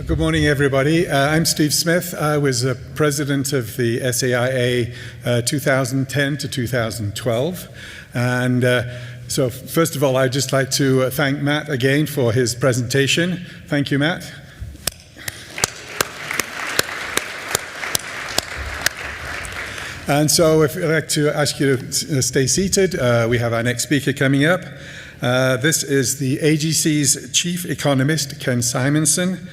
Good morning, everybody. I'm Steve Smith. I was president of the SAIA 2010 to 2012. And so first of all, I'd just like to thank Matt again for his presentation. Thank you, Matt. And so if I'd like to ask you to stay seated, we have our next speaker coming up. This is the AGC's chief economist, Ken Simonson.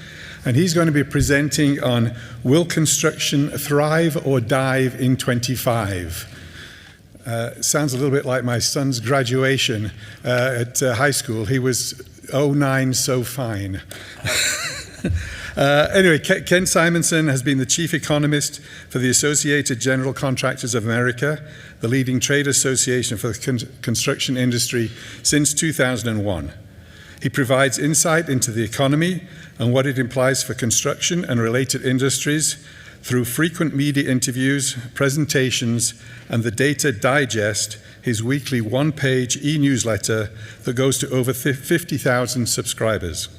And he's going to be presenting on Will Construction Thrive or Dive in 25? Sounds a little bit like my son's graduation at high school. He was 09 so fine. Anyway, Ken Simonson has been the chief economist for the Associated General Contractors of America, the leading trade association for the construction industry since 2001. He provides insight into the economy and what it implies for construction and related industries through frequent media interviews, presentations, and the Data Digest, his weekly one-page e-newsletter that goes to over 50,000 subscribers.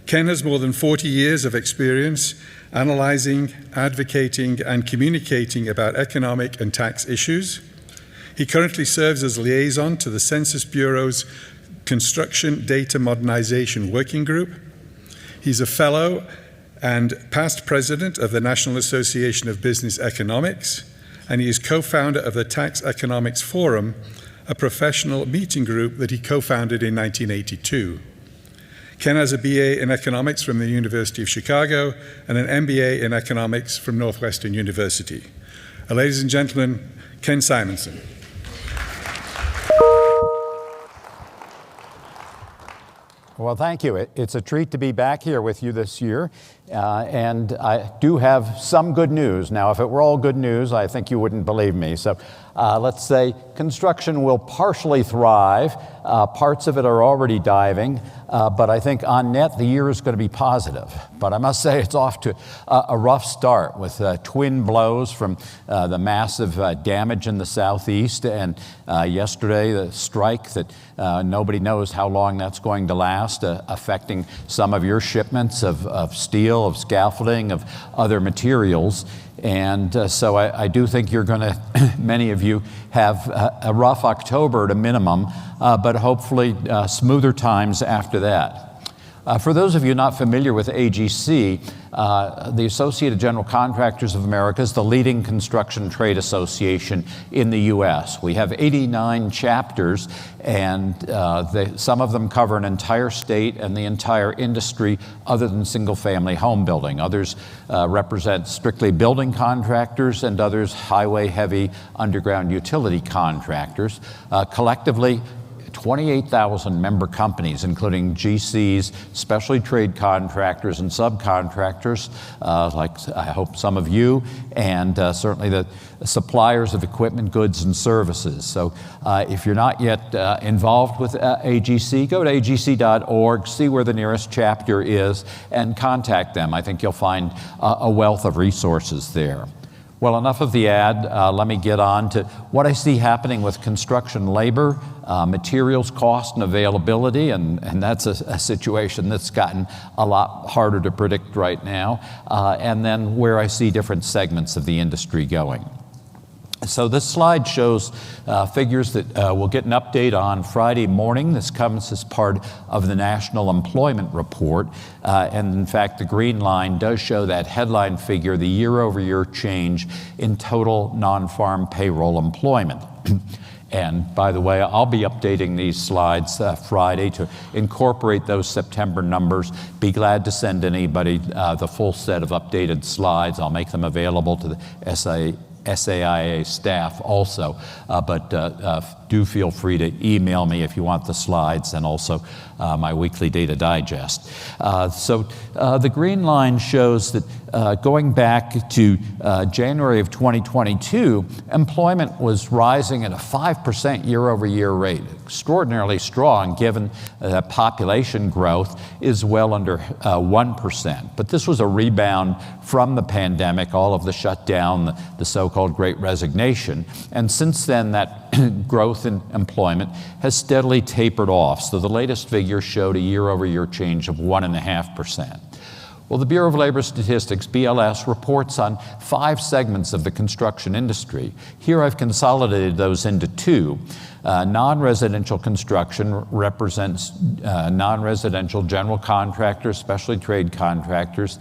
Ken has more than 40 years of experience analyzing, advocating, and communicating about economic and tax issues. He currently serves as liaison to the Census Bureau's Construction Data Modernization Working Group. He's a fellow and past president of the National Association of Business Economics, and he is co-founder of the Tax Economics Forum, a professional meeting group that he co-founded in 1982. Ken has a BA in economics from the University of Chicago and an MBA in economics from Northwestern University. Ladies and gentlemen, Ken Simonson. Well, thank you. It's a treat to be back here with you this year. And I do have some good news. Now, if it were all good news, I think you wouldn't believe me. So let's say construction will partially thrive. Parts of it are already diving. But I think on net, the year is going to be positive. But I must say it's off to a rough start with twin blows from the massive damage in the Southeast. And yesterday, the strike that nobody knows how long that's going to last, affecting some of your shipments of steel, of scaffolding, of other materials. And so I do think you're going to, many of you, have a rough October at a minimum, but hopefully smoother times after that. For those of you not familiar with AGC, the Associated General Contractors of America is the leading construction trade association in the U.S. We have 89 chapters, and some of them cover an entire state and the entire industry other than single-family home building. Others represent strictly building contractors, and others highway-heavy underground utility contractors. Collectively, 28,000 member companies, including GCs, specialty trade contractors and subcontractors, like I hope some of you, and certainly the suppliers of equipment, goods, and services. So if you're not yet involved with AGC, go to agc.org, see where the nearest chapter is, and contact them. I think you'll find a wealth of resources there. Well, enough of the ad. Let me get on to what I see happening with construction labor, materials cost and availability, and that's a situation that's gotten a lot harder to predict right now, and then where I see different segments of the industry going. So this slide shows figures that we'll get an update on Friday morning. This comes as part of the National Employment Report. And in fact, the green line does show that headline figure, the year-over-year change in total non-farm payroll employment. And by the way, I'll be updating these slides Friday to incorporate those September numbers. Be glad to send anybody the full set of updated slides. I'll make them available to the SAIA staff also, but do feel free to email me if you want the slides, and also my weekly Data Digest. So the green line shows that going back to January of 2022, employment was rising at a 5% year-over-year rate, extraordinarily strong given that population growth is well under 1%. But this was a rebound from the pandemic, all of the shutdown, the so-called Great Resignation, and since then that growth in employment has steadily tapered off. So the latest figure showed a year-over-year change of 1.5%. Well, the Bureau of Labor Statistics, BLS, reports on 5 segments of the construction industry. Here I've consolidated those into 2. Non-residential construction represents non-residential general contractors, specialty trade contractors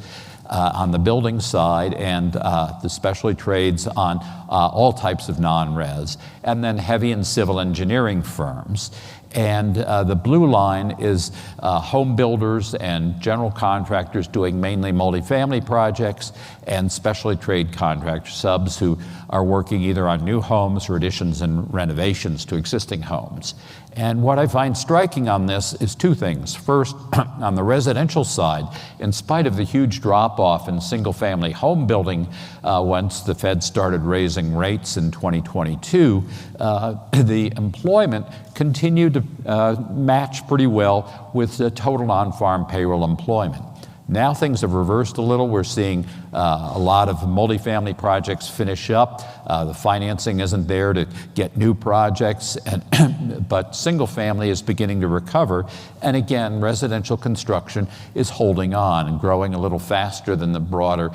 on the building side, and the specialty trades on all types of non-res, and then heavy and civil engineering firms. And the blue line is home builders and general contractors doing mainly multifamily projects, and specialty trade contractors, subs who are working either on new homes or additions and renovations to existing homes. And what I find striking on this is 2 things. First, on the residential side, in spite of the huge drop-off in single-family home building once the Fed started raising rates in 2022, the employment continued to match pretty well with the total non-farm payroll employment. Now things have reversed a little. We're seeing a lot of multifamily projects finish up. The financing isn't there to get new projects, but single family is beginning to recover. And again, residential construction is holding on and growing a little faster than the broader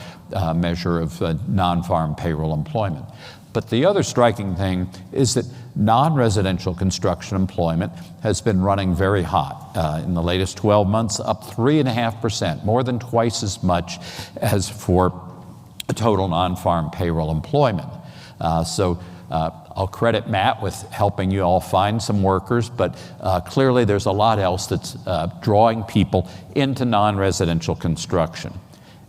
measure of non-farm payroll employment. But the other striking thing is that non-residential construction employment has been running very hot. In the latest 12 months, up 3.5%, more than twice as much as for total non-farm payroll employment. I'll credit Matt with helping you all find some workers, but clearly there's a lot else that's drawing people into non-residential construction.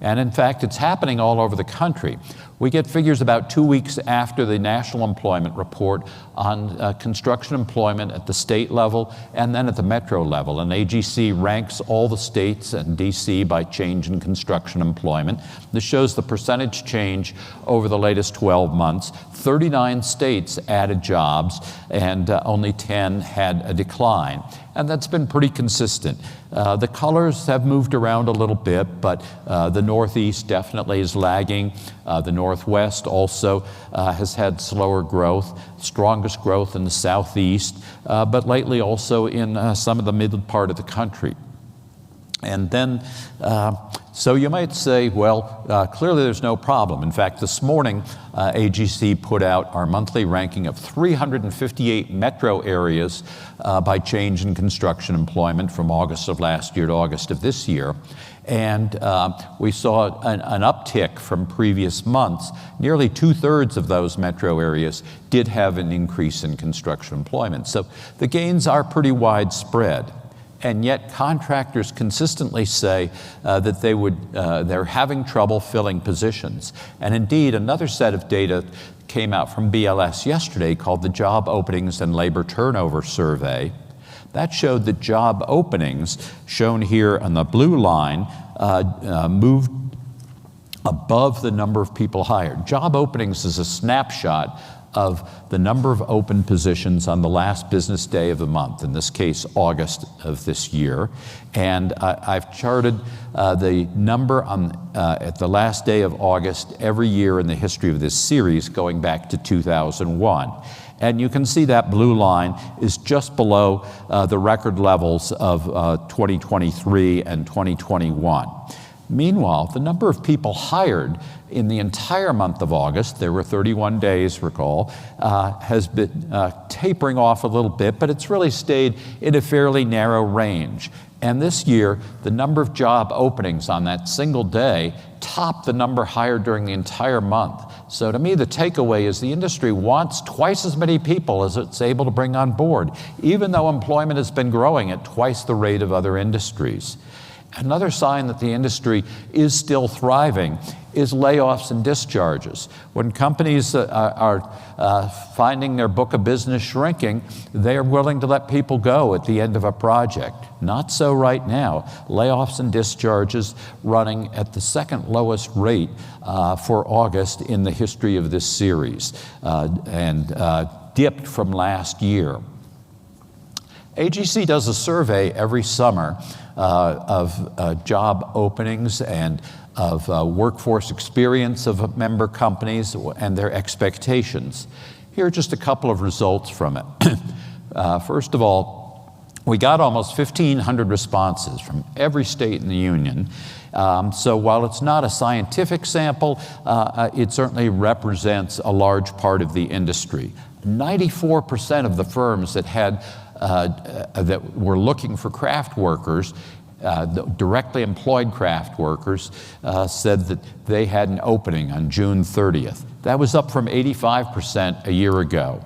And in fact, it's happening all over the country. We get figures about 2 weeks after the national employment report on construction employment at the state level and then at the metro level. And AGC ranks all the states and DC by change in construction employment. This shows the percentage change over the latest 12 months. 39 states added jobs and only 10 had a decline. And that's been pretty consistent. The colors have moved around a little bit, but the Northeast definitely is lagging. The Northwest also has had slower growth, strongest growth in the Southeast, but lately also in some of the middle part of the country. And then, so you might say, well, clearly there's no problem. In fact, this morning, AGC put out our monthly ranking of 358 metro areas by change in construction employment from August of last year to August of this year. And we saw an uptick from previous months. Nearly 2/3 of those metro areas did have an increase in construction employment. So the gains are pretty widespread. And yet contractors consistently say that they're having trouble filling positions. And indeed, another set of data came out from BLS yesterday called the Job Openings and Labor Turnover Survey. That showed that job openings, shown here on the blue line, moved above the number of people hired. Job openings is a snapshot of the number of open positions on the last business day of the month, in this case, August of this year. And I've charted the number at the last day of August every year in the history of this series, going back to 2001. And you can see that blue line is just below the record levels of 2023 and 2021. Meanwhile, the number of people hired in the entire month of August, there were 31 days, recall, has been tapering off a little bit, but it's really stayed in a fairly narrow range. And this year, the number of job openings on that single day topped the number hired during the entire month. So to me, the takeaway is the industry wants twice as many people as it's able to bring on board, even though employment has been growing at twice the rate of other industries. Another sign that the industry is still thriving is layoffs and discharges. When companies are finding their book of business shrinking, they are willing to let people go at the end of a project. Not so right now. Layoffs and discharges running at the second lowest rate for August in the history of this series, and dipped from last year. AGC does a survey every summer of job openings and of workforce experience of member companies and their expectations. Here are just a couple of results from it. First of all, We got almost 1,500 responses from every state in the union. So while it's not a scientific sample, it certainly represents a large part of the industry. 94% of the firms that that were looking for craft workers, directly employed craft workers, said that they had an opening on June 30th. That was up from 85% a year ago.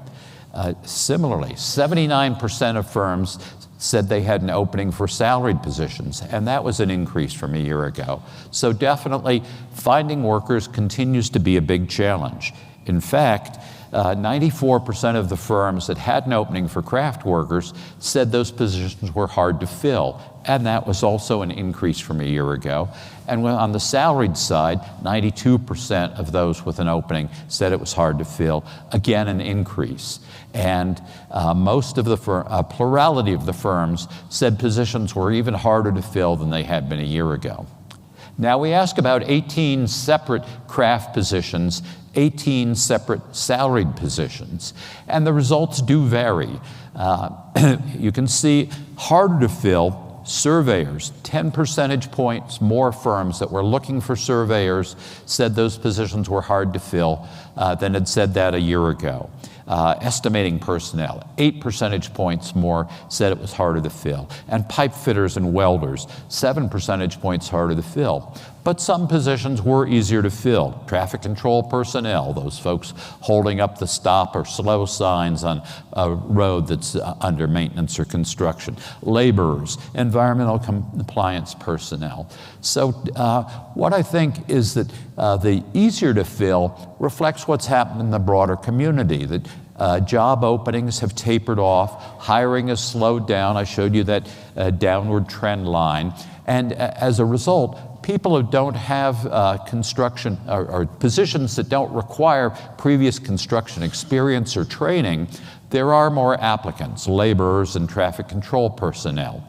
Similarly, 79% of firms said they had an opening for salaried positions, and that was an increase from a year ago. So definitely, finding workers continues to be a big challenge. In fact, 94% of the firms that had an opening for craft workers said those positions were hard to fill, and that was also an increase from a year ago. And on the salaried side, 92% of those with an opening said it was hard to fill, again an increase. And most of the plurality of the firms said positions were even harder to fill than they had been a year ago. Now we ask about 18 separate craft positions, 18 separate salaried positions, and the results do vary. You can see harder to fill, surveyors, 10 percentage points more firms that were looking for surveyors said those positions were hard to fill than had said that a year ago. Estimating personnel, 8 percentage points more said it was harder to fill. And pipe fitters and welders, 7 percentage points harder to fill. But some positions were easier to fill. Traffic control personnel, those folks holding up the stop or slow signs on a road that's under maintenance or construction. Laborers, environmental compliance personnel. So what I think is that the easier to fill reflects what's happened in the broader community, that job openings have tapered off, hiring has slowed down. I showed you that downward trend line. And as a result, people who don't have construction or positions that don't require previous construction experience or training, there are more applicants, laborers and traffic control personnel.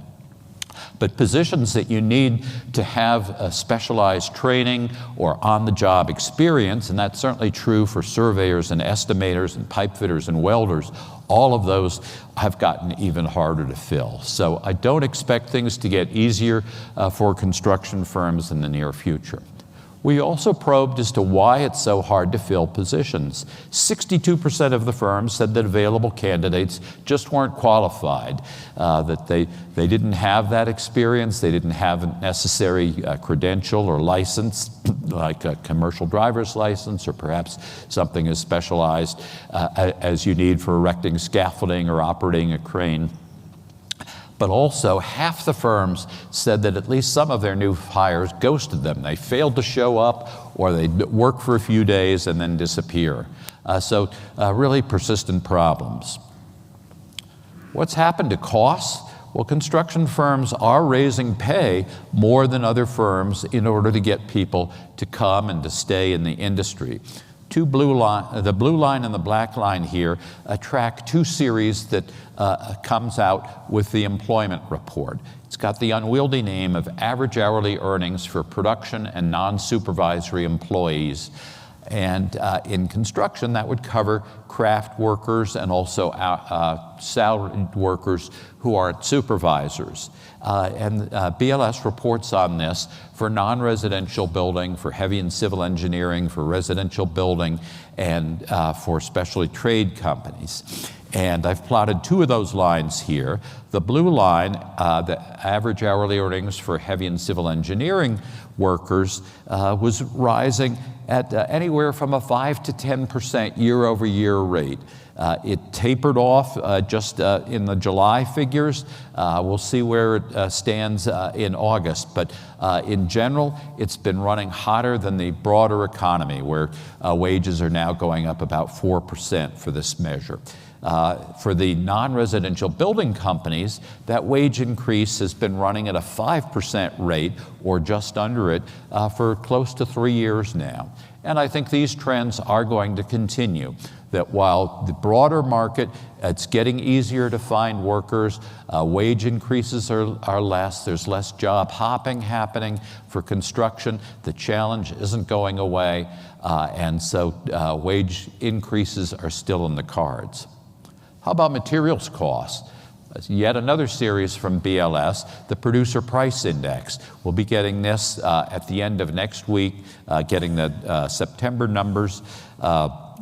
But positions that you need to have specialized training or on-the-job experience, and that's certainly true for surveyors and estimators and pipe fitters and welders, all of those have gotten even harder to fill. So I don't expect things to get easier for construction firms in the near future. We also probed as to why it's so hard to fill positions. 62% of the firms said that available candidates just weren't qualified, that they didn't have that experience, they didn't have a necessary credential or license, like a commercial driver's license, or perhaps something as specialized as you need for erecting scaffolding or operating a crane. But also, half the firms said that at least some of their new hires ghosted them. They failed to show up, or they'd work for a few days and then disappear. So really persistent problems. What's happened to costs? Well, construction firms are raising pay more than other firms in order to get people to come and to stay in the industry. The blue line and the black line here track two series that comes out with the employment report. It's got the unwieldy name of average hourly earnings for production and non-supervisory employees. And in construction, that would cover craft workers and also salaried workers who aren't supervisors. And BLS reports on this for non-residential building, for heavy and civil engineering, for residential building, and for specialty trade companies. And I've plotted two of those lines here. The blue line, the average hourly earnings for heavy and civil engineering workers was rising at anywhere from a 5 to 10% year-over-year rate. It tapered off just in the July figures. We'll see where it stands in August. But in general, it's been running hotter than the broader economy, where wages are now going up about 4% for this measure. For the non-residential building companies, that wage increase has been running at a 5% rate, or just under it, for close to 3 years now. And I think these trends are going to continue, that while the broader market, it's getting easier to find workers, wage increases are less, there's less job hopping happening for construction, the challenge isn't going away, and so wage increases are still in the cards. How about materials costs? Yet another series from BLS, the Producer Price Index. We'll be getting this at the end of next week, getting the September numbers.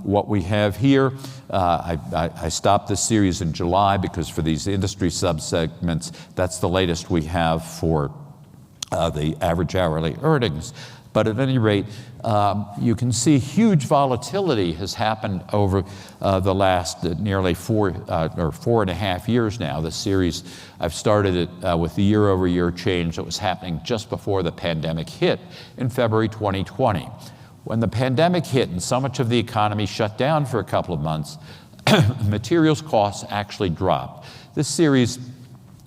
What we have here, I stopped this series in July because for these industry subsegments, that's the latest we have for the average hourly earnings. But at any rate, you can see huge volatility has happened over the last nearly 4.5 years now. This series, I've started it with the year-over-year change that was happening just before the pandemic hit in February 2020. When the pandemic hit and so much of the economy shut down for a couple of months, materials costs actually dropped. This series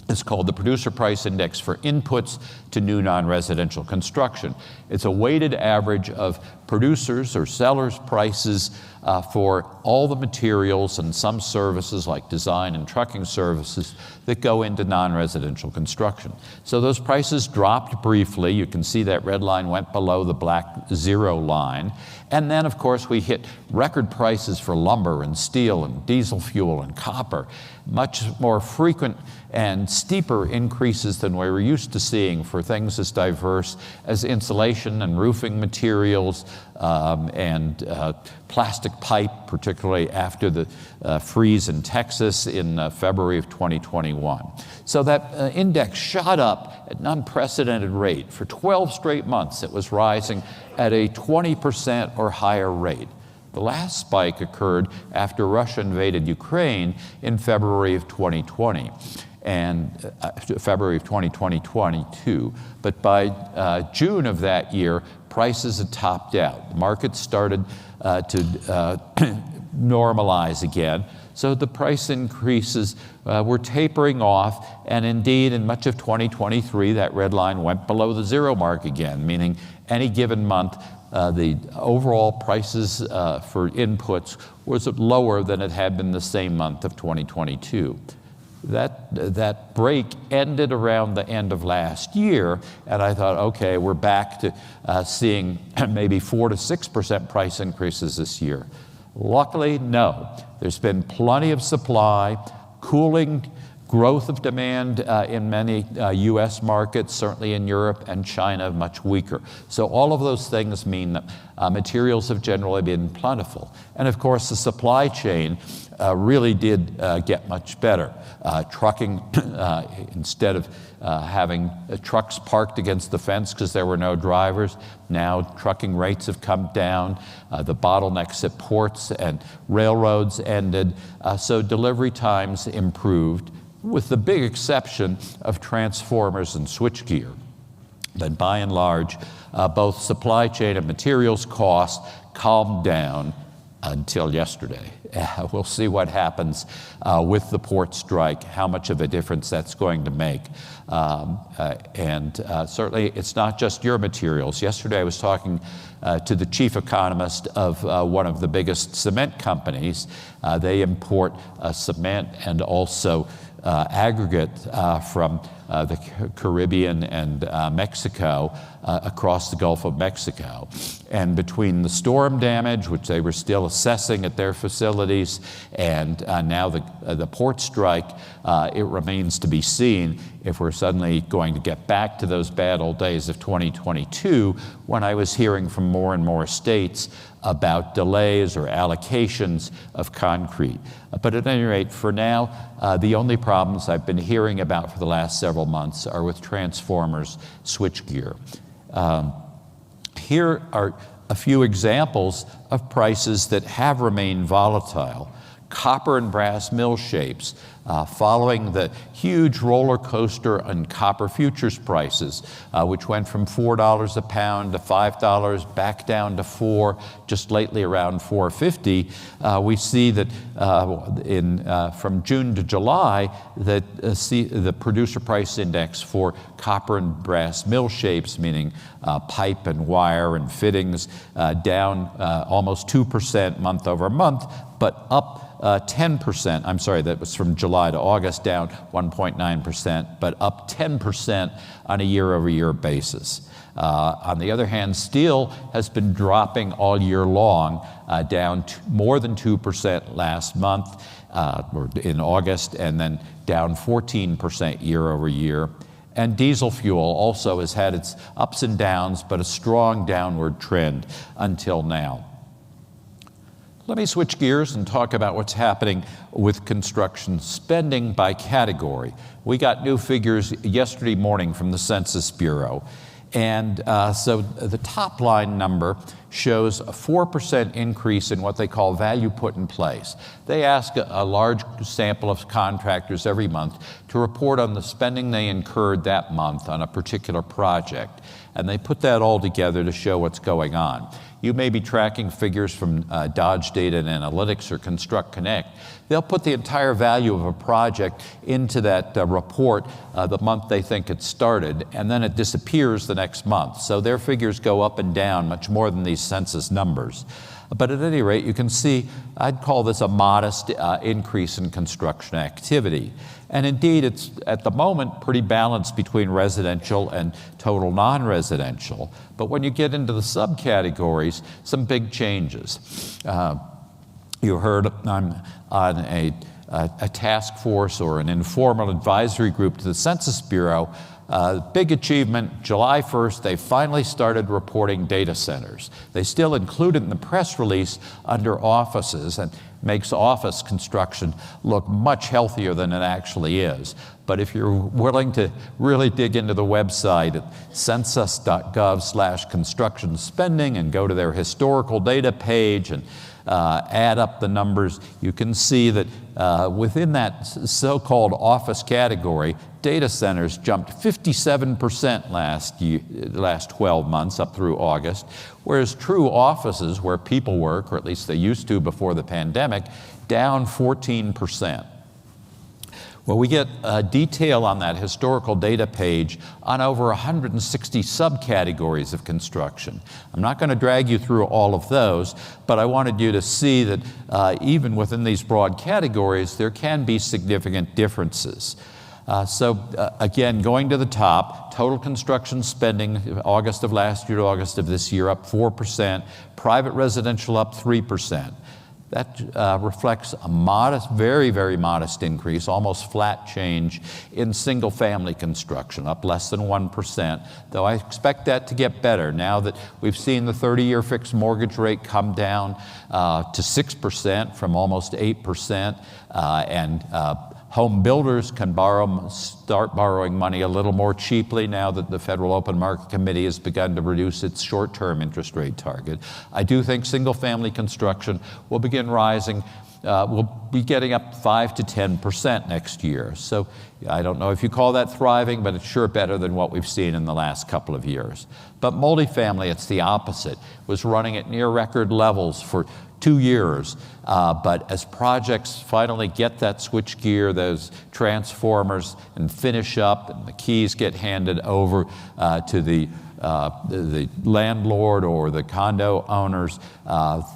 is called the Producer Price Index for inputs to new non-residential construction. It's a weighted average of producers or sellers' prices for all the materials and some services like design and trucking services that go into non-residential construction. So those prices dropped briefly. You can see that red line went below the black zero line. And then, of course, we hit record prices for lumber and steel and diesel fuel and copper, much more frequent and steeper increases than we were used to seeing for things as diverse as insulation and roofing materials and plastic pipe, particularly after the freeze in Texas in February of 2021. So that index shot up at an unprecedented rate. For 12 straight months, it was rising at a 20% or higher rate. The last spike occurred after Russia invaded Ukraine in February of 2020. And February of 2022. But by June of that year, prices had topped out. The market started to normalize again. So the price increases were tapering off. And indeed, in much of 2023, that red line went below the zero mark again, meaning any given month, the overall prices for inputs was lower than it had been the same month of 2022. That break ended around the end of last year, and I thought, okay, we're back to seeing maybe 4 to 6% price increases this year. Luckily, no. There's been plenty of supply, cooling growth of demand in many U.S. markets, certainly in Europe, and China much weaker. So all of those things mean that materials have generally been plentiful. And of course, the supply chain really did get much better. Trucking, instead of having trucks parked against the fence because there were no drivers, now trucking rates have come down. The bottlenecks at ports and railroads ended. So delivery times improved, with the big exception of transformers and switchgear. But by and large, both supply chain and materials costs calmed down until yesterday. We'll see what happens with the port strike, how much of a difference that's going to make. Certainly, it's not just your materials. Yesterday, I was talking to the chief economist of one of the biggest cement companies. They import cement and also aggregate from the Caribbean and Mexico across the Gulf of Mexico. And between the storm damage, which they were still assessing at their facilities, and now the port strike, it remains to be seen if we're suddenly going to get back to those bad old days of 2022, when I was hearing from more and more states about delays or allocations of concrete. But at any rate, for now, the only problems I've been hearing about for the last several months are with transformers, switchgear. Here are a few examples of prices that have remained volatile. Copper and brass mill shapes, following the huge roller coaster on copper futures prices, which went from $4 a pound to $5, back down to $4, just lately around $4.50. We see that from June to July, that the producer price index for copper and brass mill shapes, meaning pipe and wire and fittings, down almost 2% month over month, but up 10%, I'm sorry, that was from July to August, down 1.9%, but up 10% on a year-over-year basis. On the other hand, steel has been dropping all year long, down more than 2% last month, or in August, and then down 14% year over year. And diesel fuel also has had its ups and downs, but a strong downward trend until now. Let me switch gears and talk about what's happening with construction spending by category. We got new figures yesterday morning from the Census Bureau. And so the top line number shows a 4% increase in what they call value put in place. They ask a large sample of contractors every month to report on the spending they incurred that month on a particular project. And they put that all together to show what's going on. You may be tracking figures from Dodge Data and Analytics or Construct Connect. They'll put the entire value of a project into that report the month they think it started, and then it disappears the next month. So their figures go up and down much more than these census numbers. But at any rate, you can see, I'd call this a modest increase in construction activity. And indeed, it's at the moment pretty balanced between residential and total non-residential. But when you get into the subcategories, some big changes. You heard I'm on a task force or an informal advisory group to the Census Bureau. Big achievement, July 1st, they finally started reporting data centers. They still include it in the press release under offices and makes office construction look much healthier than it actually is. But if you're willing to really dig into the website at census.gov/construction spending and go to their historical data page and add up the numbers, you can see that within that so-called office category, data centers jumped 57% last 12 months up through August, whereas true offices where people work, or at least they used to before the pandemic, down 14%. Well, we get detail on that historical data page on over 160 subcategories of construction. I'm not going to drag you through all of those, but I wanted you to see that even within these broad categories, there can be significant differences. Again, going to the top, total construction spending, August of last year to August of this year, up 4%, private residential up 3%. That reflects a modest, very, very modest increase, almost flat change in single-family construction, up less than 1%, though I expect that to get better now that we've seen the 30-year fixed mortgage rate come down to 6% from almost 8%, and home builders can start borrowing money a little more cheaply now that the Federal Open Market Committee has begun to reduce its short-term interest rate target. I do think single-family construction will begin rising. We'll be getting up 5 to 10% next year. So I don't know if you call that thriving, but it's sure better than what we've seen in the last couple of years. But multifamily, it's the opposite. It was running at near record levels for 2 years. But as projects finally get that switch gear, those transformers, and finish up, and the keys get handed over to the landlord or the condo owners,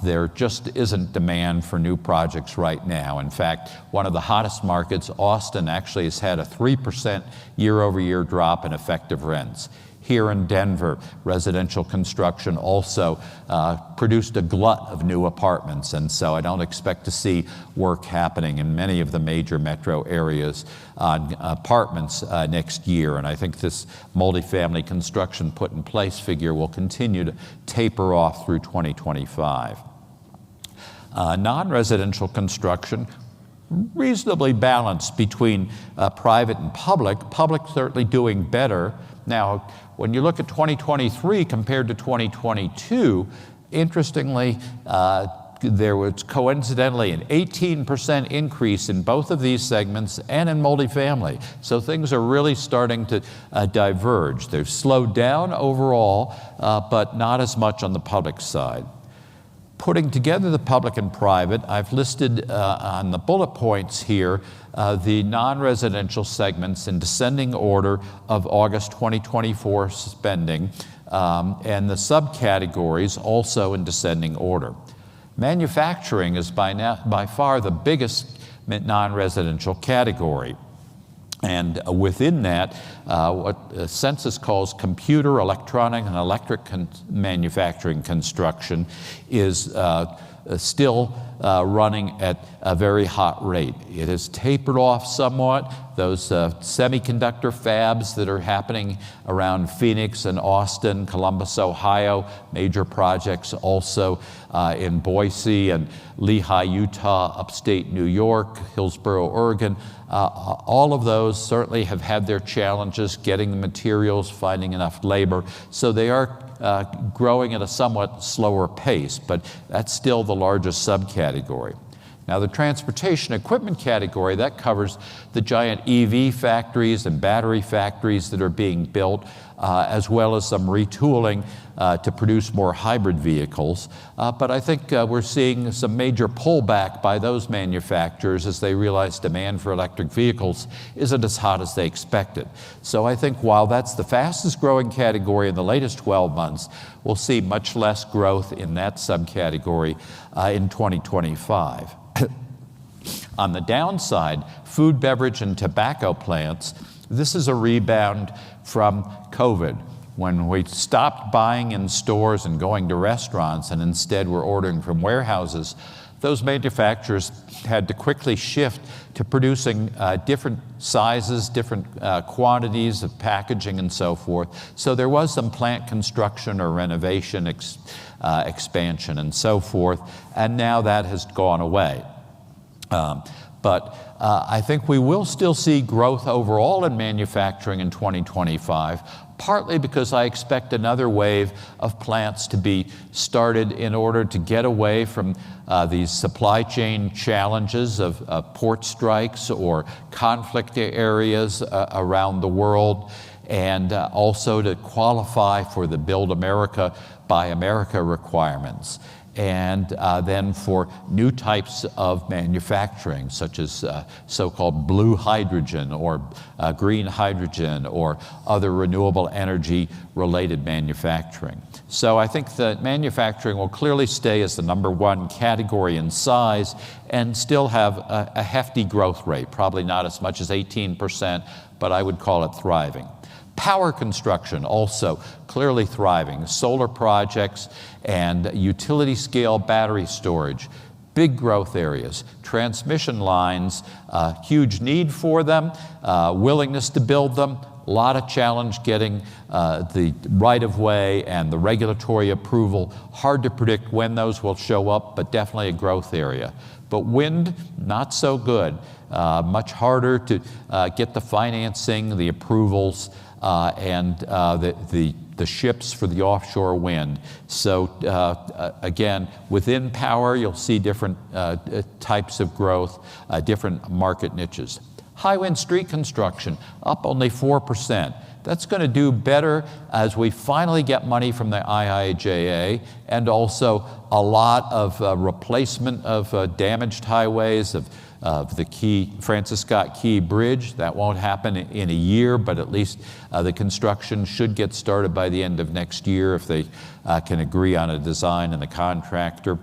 there just isn't demand for new projects right now. In fact, one of the hottest markets, Austin, actually has had a 3% year-over-year drop in effective rents. Here in Denver, residential construction also produced a glut of new apartments, and so I don't expect to see work happening in many of the major metro areas on apartments next year. And I think this multifamily construction put in place figure will continue to taper off through 2025. Non-residential construction, reasonably balanced between private and public. Public certainly doing better. Now, when you look at 2023 compared to 2022, interestingly, there was coincidentally an 18% increase in both of these segments and in multifamily. So things are really starting to diverge. They've slowed down overall, but not as much on the public side. Putting together the public and private, I've listed on the bullet points here the non-residential segments in descending order of August 2024 spending, and the subcategories also in descending order. Manufacturing is by far the biggest non-residential category. And within that, what the census calls computer, electronic, and electric manufacturing construction is still running at a very hot rate. It has tapered off somewhat. Those semiconductor fabs that are happening around Phoenix and Austin, Columbus, Ohio, major projects also in Boise and Lehigh, Utah, upstate New York, Hillsboro, Oregon. All of those certainly have had their challenges getting the materials, finding enough labor. So they are growing at a somewhat slower pace, but that's still the largest subcategory. Now, the transportation equipment category, that covers the giant EV factories and battery factories that are being built, as well as some retooling to produce more hybrid vehicles. But I think we're seeing some major pullback by those manufacturers as they realize demand for electric vehicles isn't as hot as they expected. So I think while that's the fastest growing category in the latest 12 months, we'll see much less growth in that subcategory in 2025. On the downside, food, beverage, and tobacco plants, this is a rebound from COVID, when we stopped buying in stores and going to restaurants and instead were ordering from warehouses. Those manufacturers had to quickly shift to producing different sizes, different quantities of packaging and so forth. So there was some plant construction or renovation, expansion and so forth, and now that has gone away. But I think we will still see growth overall in manufacturing in 2025, partly because I expect another wave of plants to be started in order to get away from these supply chain challenges of port strikes or conflict areas around the world, and also to qualify for the Build America, Buy America requirements. And then for new types of manufacturing, such as so-called blue hydrogen or green hydrogen or other renewable energy-related manufacturing. So I think that manufacturing will clearly stay as the #1 category in size and still have a hefty growth rate, probably not as much as 18%, but I would call it thriving. Power construction also clearly thriving. Solar projects and utility scale battery storage, big growth areas. Transmission lines, huge need for them, willingness to build them, a lot of challenge getting the right-of-way and the regulatory approval. Hard to predict when those will show up, but definitely a growth area. But wind, not so good. Much harder to get the financing, the approvals, and the ships for the offshore wind. So again, within power, you'll see different types of growth, different market niches. Highway and street construction, up only 4%. That's going to do better as we finally get money from the IIJA, and also a lot of replacement of damaged highways, of the Francis Scott Key Bridge. That won't happen in a year, but at least the construction should get started by the end of next year if they can agree on a design and the contractor.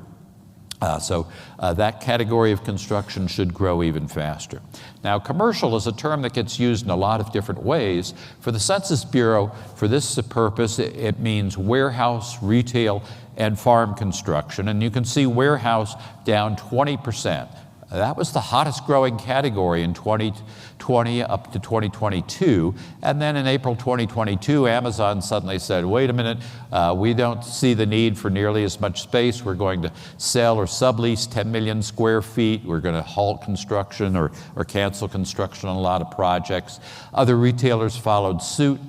So that category of construction should grow even faster. Now, commercial is a term that gets used in a lot of different ways. For the Census Bureau, for this purpose, it means warehouse, retail, and farm construction. And you can see warehouse down 20%. That was the hottest growing category in 2020 up to 2022. And then in April 2022, Amazon suddenly said, wait a minute, we don't see the need for nearly as much space. We're going to sell or sublease 10 million square feet. We're going to halt construction or cancel construction on a lot of projects. Other retailers followed suit.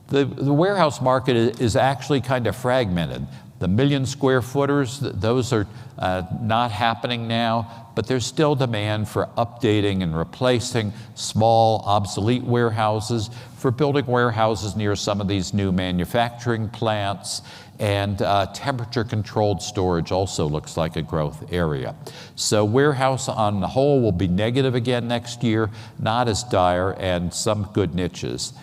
The warehouse market is actually kind of fragmented. The million square footers, those are not happening now, but there's still demand for updating and replacing small, obsolete warehouses, for building warehouses near some of these new manufacturing plants, and temperature-controlled storage also looks like a growth area. So warehouse on the whole will be negative again next year, not as dire, and some good niches.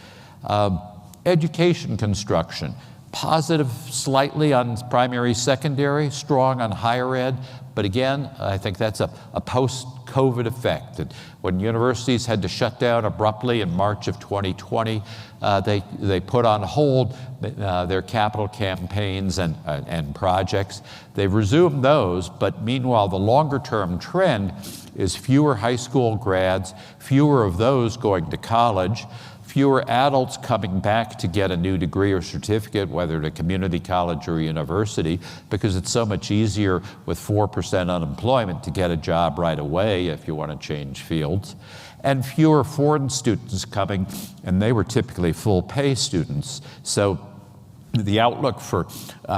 Education construction. positive slightly on primary, secondary, strong on higher ed. But again, I think that's a post-COVID effect. That when universities had to shut down abruptly in March of 2020, they put on hold their capital campaigns and projects. They've resumed those, but meanwhile, the longer-term trend is fewer high school grads, fewer of those going to college, fewer adults coming back to get a new degree or certificate, whether at a community college or university, because it's so much easier with 4% unemployment to get a job right away if you want to change fields. And fewer foreign students coming, and they were typically full-pay students. So the outlook for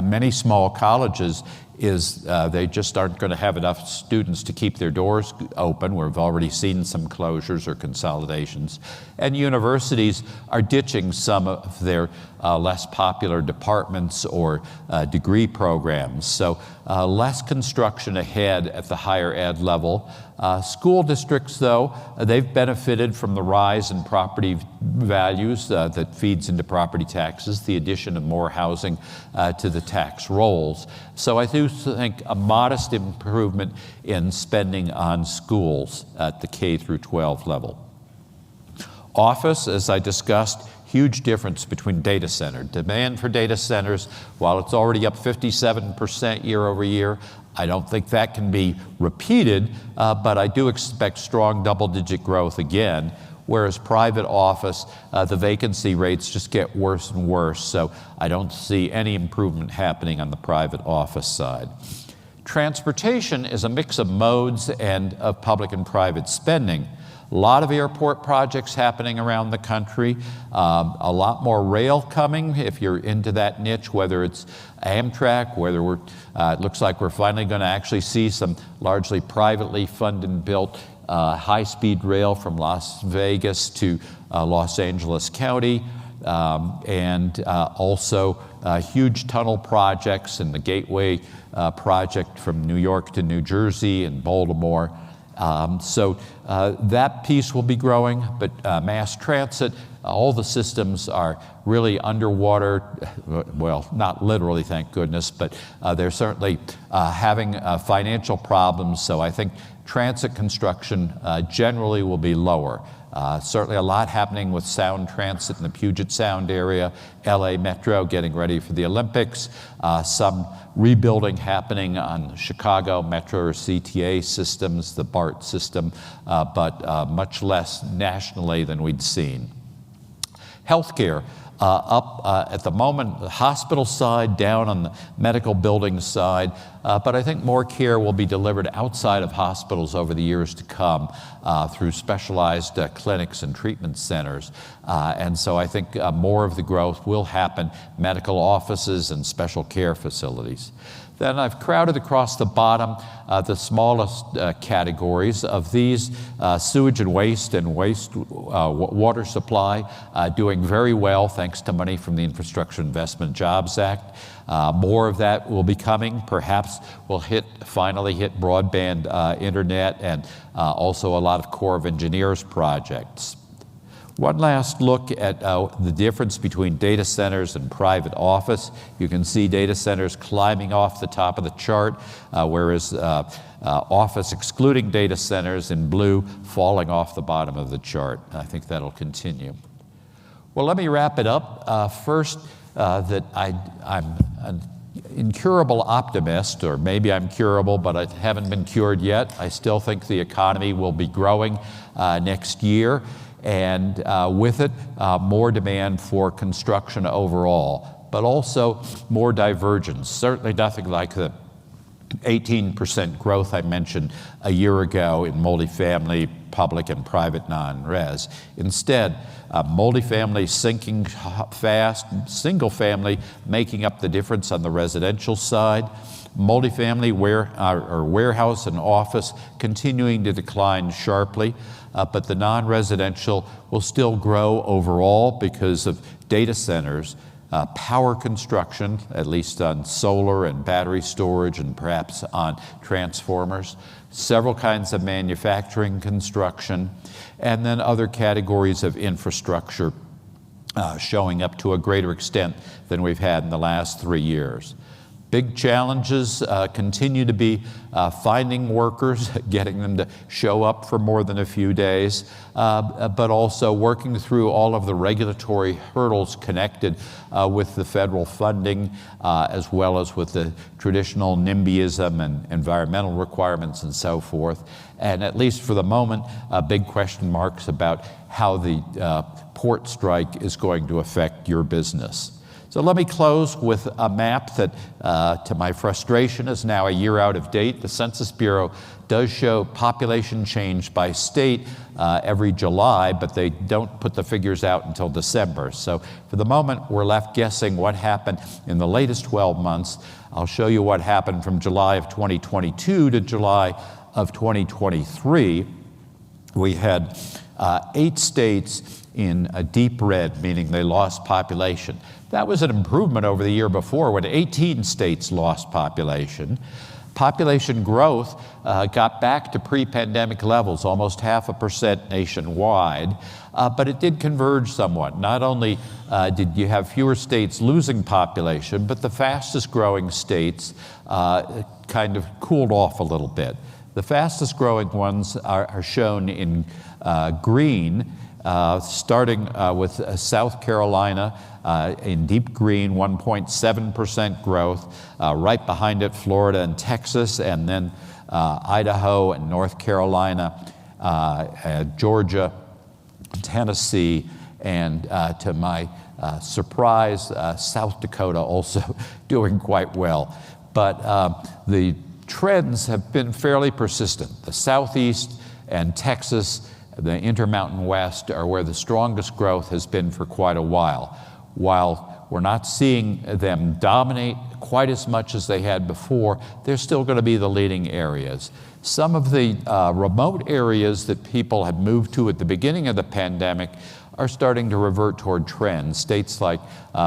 many small colleges is they just aren't going to have enough students to keep their doors open. We've already seen some closures or consolidations. And universities are ditching some of their less popular departments or degree programs. So less construction ahead at the higher ed level. School districts, though, they've benefited from the rise in property values that feeds into property taxes, the addition of more housing to the tax rolls. So I do think a modest improvement in spending on schools at the K through 12 level. Office, as I discussed, huge difference between data center. Demand for data centers, while it's already up 57% year over year, I don't think that can be repeated, but I do expect strong double-digit growth again, whereas private office, the vacancy rates just get worse and worse, so I don't see any improvement happening on the private office side. Transportation is a mix of modes and of public and private spending. A lot of airport projects happening around the country, a lot more rail coming if you're into that niche, whether it's Amtrak, whether it looks like we're finally going to actually see some largely privately funded and built high-speed rail from Las Vegas to Los Angeles County, and also huge tunnel projects and the Gateway project from New York to New Jersey and Baltimore. So that piece will be growing, but mass transit, all the systems are really underwater. Well, not literally, thank goodness, but they're certainly having financial problems. So I think transit construction generally will be lower. Certainly a lot happening with sound transit in the Puget Sound area, LA Metro getting ready for the Olympics, some rebuilding happening on Chicago Metro or CTA systems, the BART system, but much less nationally than we'd seen. Healthcare, up at the moment, the hospital side, down on the medical building side, but I think more care will be delivered outside of hospitals over the years to come through specialized clinics and treatment centers. And so I think more of the growth will happen medical offices and special care facilities. Then I've crowded across the bottom the smallest categories of these, sewage and waste water supply, doing very well thanks to money from the Infrastructure Investment and Jobs Act. More of that will be coming. Perhaps we'll finally hit broadband internet and also a lot of Corps of Engineers projects. One last look at the difference between data centers and private office. You can see data centers climbing off the top of the chart, whereas office excluding data centers in blue falling off the bottom of the chart. I think that'll continue. Well, let me wrap it up. First, that I'm an incurable optimist, or maybe I'm curable, but I haven't been cured yet. I still think the economy will be growing next year. And with it, more demand for construction overall, but also more divergence. Certainly nothing like the 18% growth I mentioned a year ago in multifamily, public and private non-res. Instead, multifamily sinking fast, single family making up the difference on the residential side, multifamily warehouse and office continuing to decline sharply. But the non-residential will still grow overall because of data centers, power construction, at least on solar and battery storage and perhaps on transformers, several kinds of manufacturing construction, and then other categories of infrastructure showing up to a greater extent than we've had in the last 3 years. Big challenges continue to be finding workers, getting them to show up for more than a few days, but also working through all of the regulatory hurdles connected with the federal funding, as well as with the traditional NIMBYism and environmental requirements and so forth. And at least for the moment, big question marks about how the port strike is going to affect your business. So let me close with a map that, to my frustration, is now a year out of date. The Census Bureau does show population change by state every July, but they don't put the figures out until December. So for the moment, we're left guessing what happened in the latest 12 months. I'll show you what happened from July of 2022 to July of 2023. We had 8 states in a deep red, meaning they lost population. That was an improvement over the year before when 18 states lost population. Population growth got back to pre-pandemic levels, almost 0.5% nationwide, but it did converge somewhat. Not only did you have fewer states losing population, but the fastest growing states kind of cooled off a little bit. The fastest growing ones are shown in green, starting with South Carolina in deep green, 1.7% growth. Right behind it, Florida and Texas, and then Idaho and North Carolina, Georgia, Tennessee, and to my surprise, South Dakota also doing quite well. But the trends have been fairly persistent. The Southeast and Texas, the Intermountain West, are where the strongest growth has been for quite a while. While we're not seeing them dominate quite as much as they had before, they're still going to be the leading areas. Some of the remote areas that people had moved to at the beginning of the pandemic are starting to revert toward trends. States like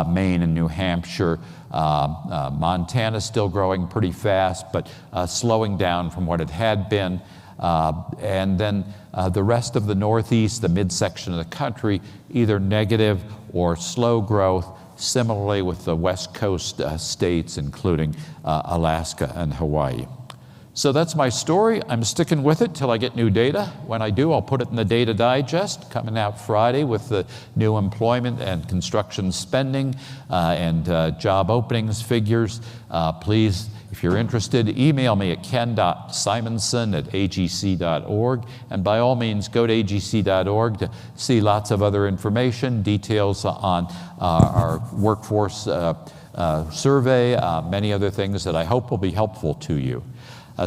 Maine and New Hampshire, Montana still growing pretty fast, but slowing down from what it had been. And then the rest of the Northeast, the midsection of the country, either negative or slow growth, similarly with the West Coast states, including Alaska and Hawaii. So that's my story. I'm sticking with it till I get new data. When I do, I'll put it in the Data Digest, coming out Friday with the new employment and construction spending and job openings figures. Please, if you're interested, email me at ken.simonson@agc.org. And by all means, go to agc.org to see lots of other information, details on our workforce survey, many other things that I hope will be helpful to you.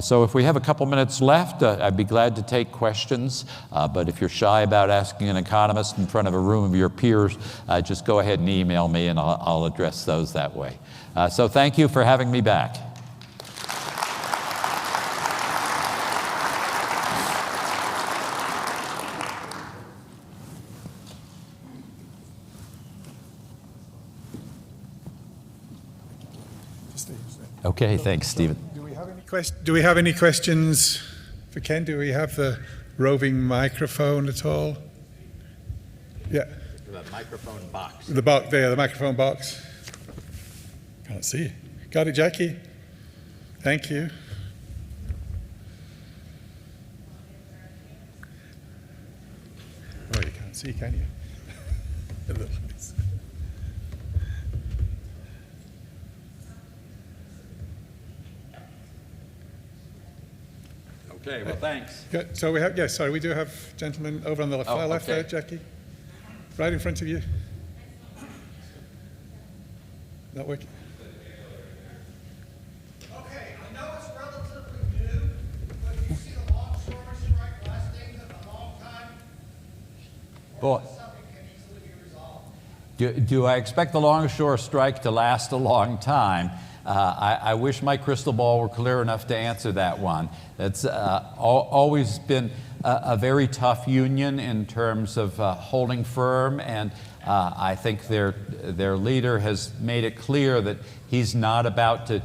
So if we have a couple minutes left, I'd be glad to take questions. But if you're shy about asking an economist in front of a room of your peers, just go ahead and email me and I'll address those that way. So thank you for having me back. Okay, thanks, Stephen. Do we have any questions for Ken? Do we have the roving microphone at all? Yeah. The microphone box. The box there, the microphone box. Can't see. Got it, Jackie? Thank you. Oh, you can't see, can you? Okay, well, thanks. Good. So we have, yes, sorry, we do have gentlemen over on the far left there, Jackie. Right in front of you. Not working. Okay, I know it's relatively new, but did you see the longshoremen strike lasting a long time? Boy, Something can easily be resolved. do I expect the longshore strike to last a long time? I wish my crystal ball were clear enough to answer that one. It's always been a very tough union in terms of holding firm, and I think their leader has made it clear that he's not about to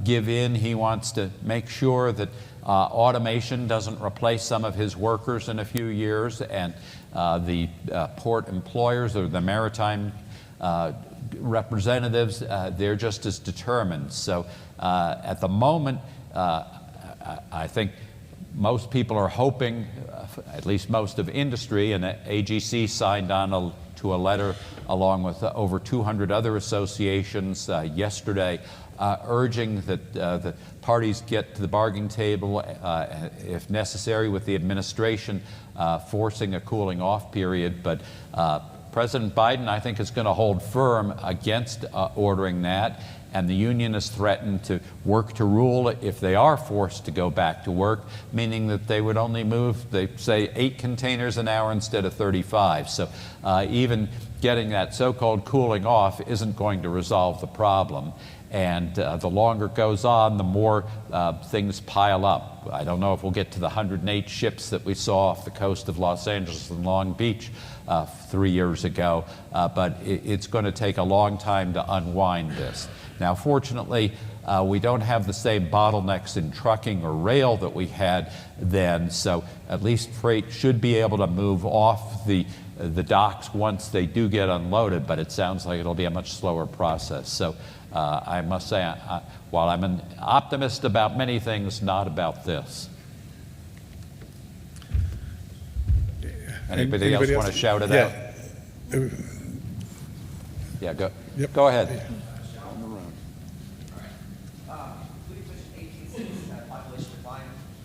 give in. He wants to make sure that automation doesn't replace some of his workers in a few years, and The port employers or the maritime representatives, they're just as determined. So at the moment, I think most people are hoping, at least most of industry, and AGC signed on to a letter along with over 200 other associations yesterday, urging that the parties get to the bargaining table, if necessary, with the administration forcing a cooling off period. But President Biden, I think, is going to hold firm against ordering that, and the union has threatened to work to rule if they are forced to go back to work, meaning that they would only move, they say, 8 containers an hour instead of 35. So even getting that so-called cooling off isn't going to resolve the problem. And the longer it goes on, the more things pile up. I don't know if we'll get to the 108 ships that we saw off the coast of Los Angeles and Long Beach 3 years ago, but it's going to take a long time to unwind this. Now, fortunately, we don't have the same bottlenecks in trucking or rail that we had then, so at least freight should be able to move off the docks once they do get unloaded, but it sounds like it'll be a much slower process. So I must say, while I'm an optimist about many things, not about this. Anybody else want to shout it out? Yeah, go. Yep. Go ahead.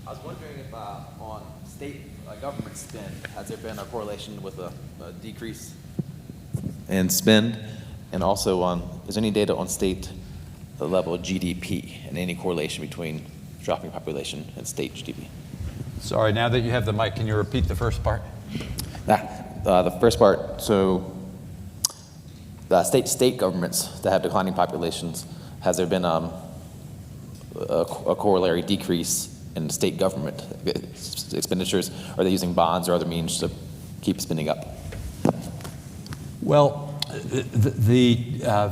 I was wondering if on state government spend, has there been a correlation with a decrease in spend? And also, is there any data on state level of GDP and any correlation between dropping population and state GDP? Sorry, now that you have the mic, can you repeat the first part? The first part, so the state governments that have declining populations, has there been a corollary decrease in state government expenditures? Are they using bonds or other means to keep spending up? Well, the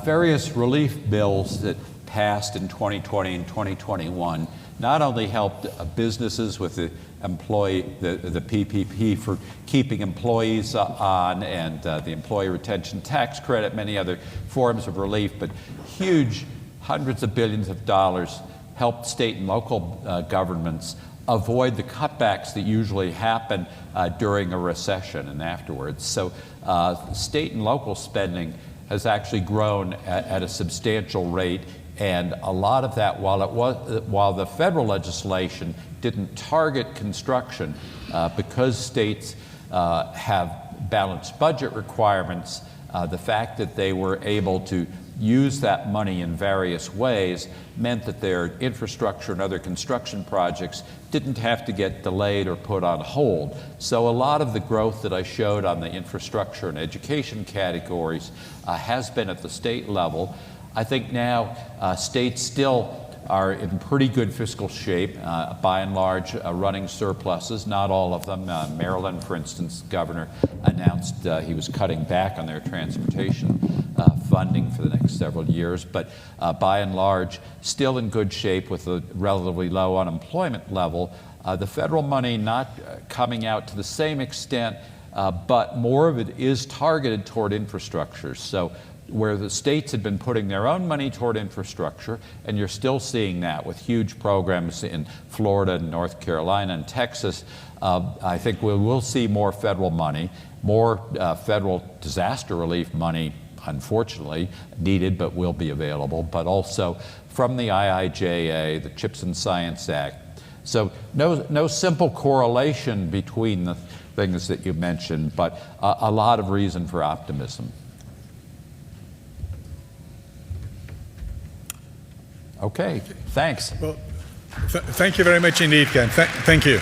various relief bills that passed in 2020 and 2021 not only helped businesses with the PPP for keeping employees on, and the employee retention tax credit, many other forms of relief, but huge hundreds of billions of dollars helped state and local governments avoid the cutbacks that usually happen during a recession and afterwards. So state and local spending has actually grown at a substantial rate, and a lot of that, while the federal legislation didn't target construction, because states have balanced budget requirements, the fact that they were able to use that money in various ways meant that their infrastructure and other construction projects didn't have to get delayed or put on hold. So a lot of the growth that I showed on the infrastructure and education categories has been at the state level. I think now states still are in pretty good fiscal shape, by and large running surpluses, not all of them. Maryland, for instance, the governor announced he was cutting back on their transportation funding for the next several years, but by and large still in good shape with a relatively low unemployment level. The federal money not coming out to the same extent, but more of it is targeted toward infrastructure. So where the states had been putting their own money toward infrastructure, and you're still seeing that with huge programs in Florida and North Carolina and Texas, I think we will see more federal money, more federal disaster relief money, unfortunately, needed but will be available, but also from the IIJA, the CHIPS and Science Act. So no simple correlation between the things that you mentioned, but a lot of reason for optimism. Okay, thanks. Well, thank you very much indeed, Ken. Thank you.